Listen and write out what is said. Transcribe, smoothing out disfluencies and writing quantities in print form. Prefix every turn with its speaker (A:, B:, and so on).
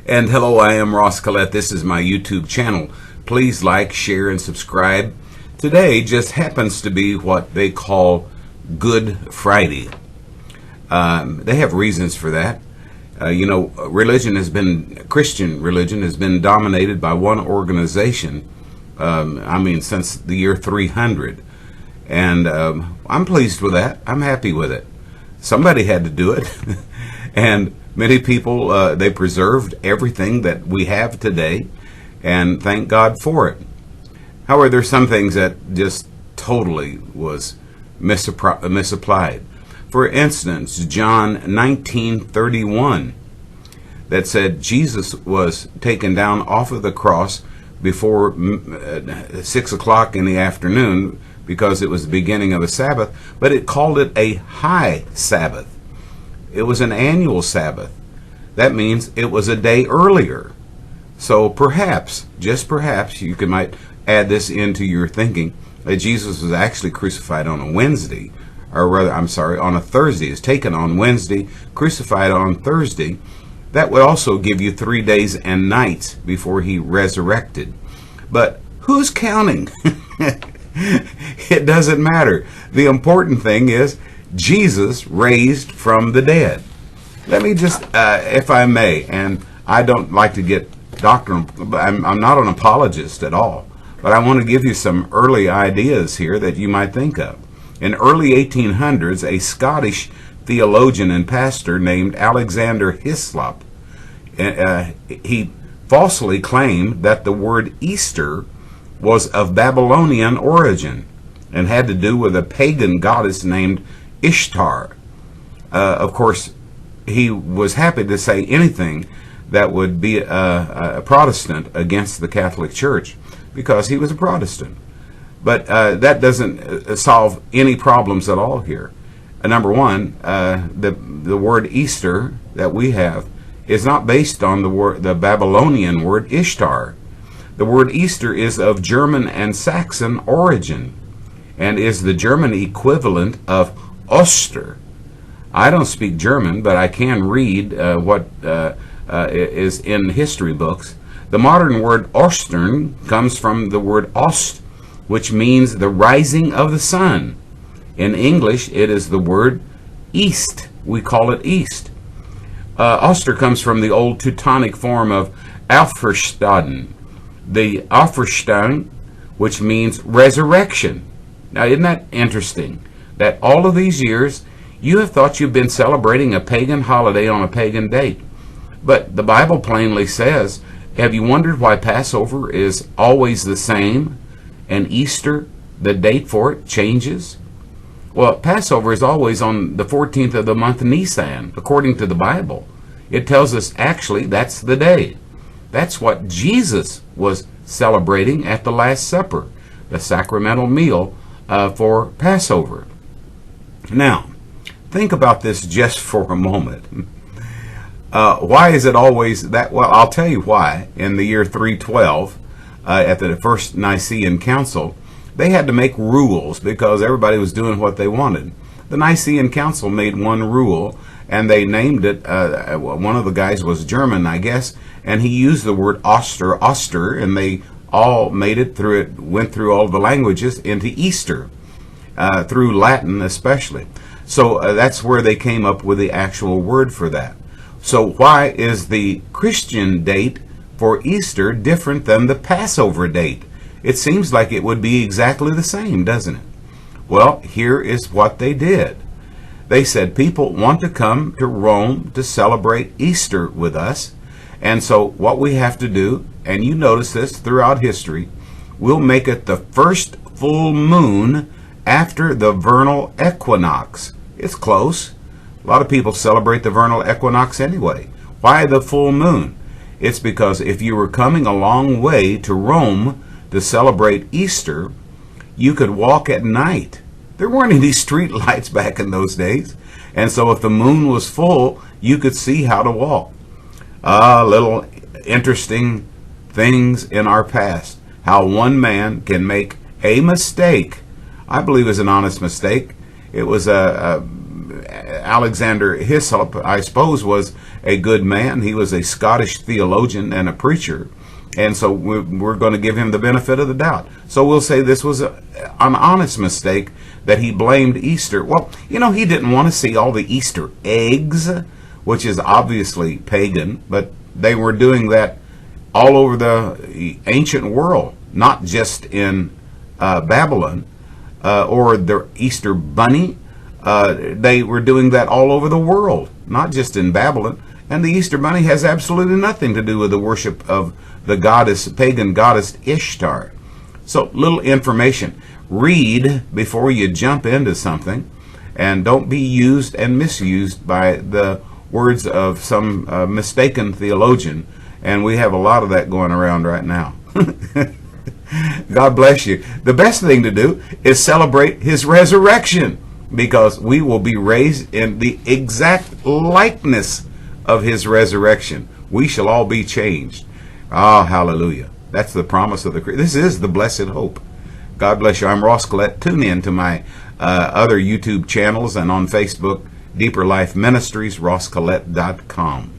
A: And hello, I am Ross Collette. This is my YouTube channel. Please like, share, and subscribe. Today just happens to be what they call Good Friday. They have reasons for that. Christian religion has been dominated by one organization, since the year 300. And I'm pleased with that. I'm happy with it. Somebody had to do it. And many people, they preserved everything that we have today, and thank God for it. However, there's some things that just totally was misapplied. For instance, John 19:31, that said Jesus was taken down off of the cross before 6 o'clock in the afternoon because it was the beginning of the Sabbath, but it called it a high Sabbath. It was an annual Sabbath. That means it was a day earlier. So perhaps, just perhaps, might add this into your thinking that Jesus was actually crucified on a Wednesday, or rather, on a Thursday. He was taken on Wednesday, crucified on Thursday. That would also give you 3 days and nights before he resurrected. But who's counting? It doesn't matter. The important thing is Jesus raised from the dead. Let me just, if I may, and I don't like to get doctrinal, I'm not an apologist at all, but I want to give you some early ideas here that you might think of. In early 1800s, a Scottish theologian and pastor named Alexander Hislop, he falsely claimed that the word Easter was of Babylonian origin and had to do with a pagan goddess named Ishtar. Of course, he was happy to say anything that would be a Protestant against the Catholic Church because he was a Protestant. But that doesn't solve any problems at all here. Number one, the word Easter that we have is not based on the Babylonian word Ishtar. The word Easter is of German and Saxon origin and is the German equivalent of Oster. I don't speak German, but I can read what is in history books. The modern word Ostern comes from the word Ost, which means the rising of the sun. In English, it is the word East. We call it East. Oster comes from the old Teutonic form of Auferstanden, the Auferstehung, which means resurrection. Now, isn't that interesting? That all of these years, you have thought you've been celebrating a pagan holiday on a pagan date. But the Bible plainly says, have you wondered why Passover is always the same and Easter, the date for it, changes? Well, Passover is always on the 14th of the month Nissan, according to the Bible. It tells us actually that's the day. That's what Jesus was celebrating at the Last Supper, the sacramental meal for Passover. Now, think about this just for a moment. Why is it always that? Well, I'll tell you why. In the year 312, at the First Nicene Council, they had to make rules because everybody was doing what they wanted. The Nicene Council made one rule, and they named it, one of the guys was German, I guess, and he used the word Oster, and they all went through all the languages into Easter, through Latin especially. So that's where they came up with the actual word for that. So why is the Christian date for Easter different than the Passover date? It seems like it would be exactly the same, doesn't it? Well, here is what they did. They said people want to come to Rome to celebrate Easter with us, and so what we have to do, and you notice this throughout history, we'll make it the first full moon after the vernal equinox. It's close. A lot of people celebrate the vernal equinox anyway. Why the full moon? It's because if you were coming a long way to Rome to celebrate Easter, you could walk at night. There weren't any street lights back in those days. And so if the moon was full, you could see how to walk. Little interesting things in our past. How one man can make a mistake. I believe it was an honest mistake. It was Alexander Hislop, I suppose, was a good man. He was a Scottish theologian and a preacher. And so we're going to give him the benefit of the doubt. So we'll say this was an honest mistake that he blamed Easter. Well, you know, he didn't want to see all the Easter eggs, which is obviously pagan, but they were doing that all over the ancient world, not just in Babylon or the Easter bunny. They were doing that all over the world, not just in Babylon. And the Easter bunny has absolutely nothing to do with the worship of the goddess, pagan goddess Ishtar. So, little information. Read before you jump into something, and don't be used and misused by the words of some mistaken theologian. And we have a lot of that going around right now. God bless you. The best thing to do is celebrate his resurrection, because we will be raised in the exact likeness of his resurrection. We shall all be changed. Ah, hallelujah. That's the promise of the Christian. This is the blessed hope. God bless you. I'm Ross Collette. Tune in to my other YouTube channels and on Facebook, Deeper Life Ministries, rosscollette.com.